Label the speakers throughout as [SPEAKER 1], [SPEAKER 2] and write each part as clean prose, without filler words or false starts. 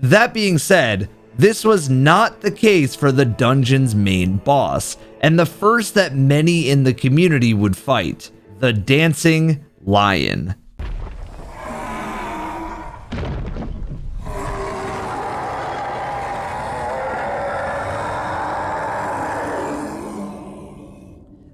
[SPEAKER 1] That being said, this was not the case for the dungeon's main boss, and the first that many in the community would fight, the dancing lion.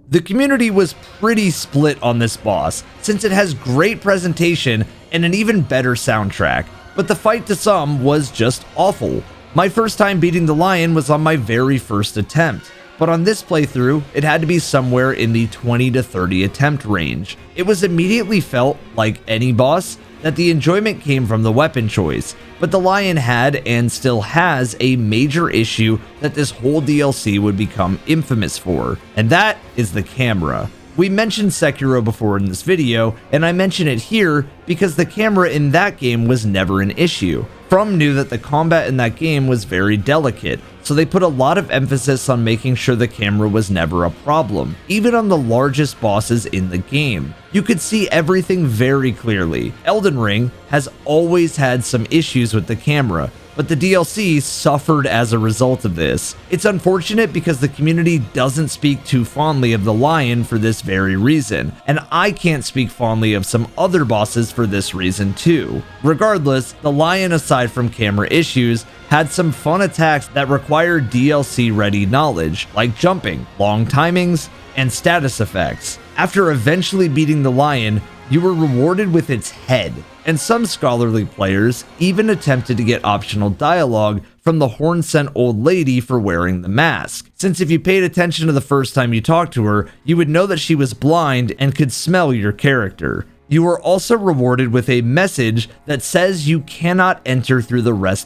[SPEAKER 1] The community was pretty split on this boss, since it has great presentation and an even better soundtrack, but the fight to some was just awful. My first time beating the lion was on my very first attempt, but on this playthrough, it had to be somewhere in the 20 to 30 attempt range. It was immediately felt, like any boss, that the enjoyment came from the weapon choice, but the lion had and still has a major issue that this whole DLC would become infamous for, and that is the camera. We mentioned Sekiro before in this video, and I mention it here because the camera in that game was never an issue. From knew that the combat in that game was very delicate, so they put a lot of emphasis on making sure the camera was never a problem, even on the largest bosses in the game. You could see everything very clearly. Elden Ring has always had some issues with the camera, but the DLC suffered as a result of this. It's unfortunate because the community doesn't speak too fondly of the lion for this very reason, and I can't speak fondly of some other bosses for this reason too. Regardless, the lion, aside from camera issues, had some fun attacks that required DLC ready knowledge, like jumping, long timings, and status effects. After eventually beating the lion, you were rewarded with its head, and some scholarly players even attempted to get optional dialogue from the horn-sent old lady for wearing the mask, since if you paid attention to the first time you talked to her, you would know that she was blind and could smell your character. You were also rewarded with a message that says you cannot enter through the rest